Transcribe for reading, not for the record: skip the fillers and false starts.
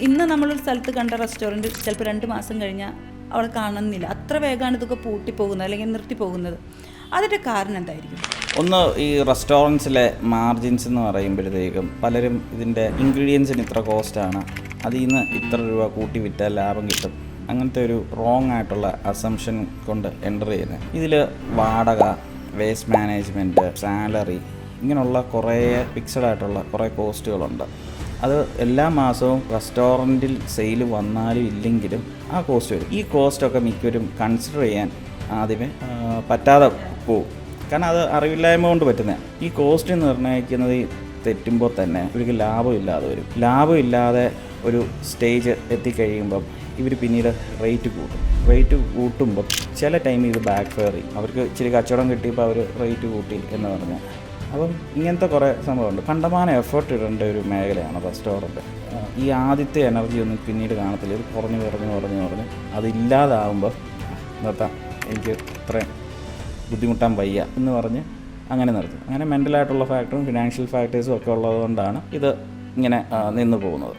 ഇന്ന് നമ്മളൊരു സ്ഥലത്ത് കണ്ട റെസ്റ്റോറൻറ്റ് ചിലപ്പോൾ 2 മാസം കഴിഞ്ഞാൽ അവിടെ കാണുന്നില്ല. അത്ര വേഗമാണ് ഇതൊക്കെ പൂട്ടിപ്പോകുന്നത് അല്ലെങ്കിൽ നിർത്തിപ്പോകുന്നത്. അതിൻ്റെ കാരണം എന്തായിരിക്കും? ഒന്ന്, ഈ റെസ്റ്റോറൻറ്റ്സിലെ മാർജിൻസ് എന്ന് പറയുമ്പോഴത്തേക്കും പലരും ഇതിൻ്റെ ഇൻഗ്രീഡിയൻസിന് ഇത്ര കോസ്റ്റാണ്, അതിൽ നിന്ന് ഇത്ര രൂപ കൂട്ടി വിറ്റാൽ ലാഭം കിട്ടും, അങ്ങനത്തെ ഒരു റോങ് ആയിട്ടുള്ള അസംഷൻ കൊണ്ട് എൻ്റർ ചെയ്യുന്നത്. ഇതിൽ വാടക, വേസ്റ്റ് മാനേജ്മെൻറ്റ്, സാലറി, ഇങ്ങനെയുള്ള കുറേ ഫിക്സഡ് ആയിട്ടുള്ള കുറേ കോസ്റ്റുകളുണ്ട്. അത് എല്ലാ മാസവും റെസ്റ്റോറൻറ്റിൽ സെയിൽ വന്നാലും ഇല്ലെങ്കിലും ആ കോസ്റ്റ് വരും. ഈ കോസ്റ്റൊക്കെ മിക്കവരും കൺസിഡർ ചെയ്യാൻ ആദ്യമേ പറ്റാതെ പോകും. കാരണം അത് അറിവില്ലായ്മ കൊണ്ട് പറ്റുന്നതാണ്. ഈ കോസ്റ്റ് നിർണ്ണയിക്കുന്നത് തെറ്റുമ്പോൾ തന്നെ ഇവർക്ക് ലാഭമില്ലാതെ വരും. ലാഭമില്ലാതെ ഒരു സ്റ്റേജ് എത്തിക്കഴിയുമ്പം ഇവർ പിന്നീട് റേറ്റ് കൂട്ടും. റേറ്റ് കൂട്ടുമ്പോൾ ചില ടൈമിൽ ഇത് ബാക്ക് ഫെയർ ചെയ്യും. അവർക്ക് ഇച്ചിരി കച്ചവടം കിട്ടിയപ്പോൾ അവർ റേറ്റ് കൂട്ടി എന്ന് പറഞ്ഞാൽ. അപ്പം ഇങ്ങനത്തെ കുറേ സംഭവമുണ്ട്. കണ്ടമാനം എഫേർട്ട് ഇടേണ്ട ഒരു മേഖലയാണ് റെസ്റ്റോറൻറ്റ്. ഈ ആദ്യത്തെ എനർജി ഒന്നും പിന്നീട് കാണത്തില്ല. ഇത് കുറഞ്ഞ് അതില്ലാതാവുമ്പോൾ നിർത്താം, എനിക്ക് ഇത്രയും ബുദ്ധിമുട്ടാൻ വയ്യ എന്ന് പറഞ്ഞ് അങ്ങനെ നിർത്തും. അങ്ങനെ മെൻ്റലായിട്ടുള്ള ഫാക്ടറും ഫിനാൻഷ്യൽ ഫാക്ടേഴ്സും ഒക്കെ ഉള്ളതുകൊണ്ടാണ് ഇത് ഇങ്ങനെ നിന്ന് പോകുന്നത്.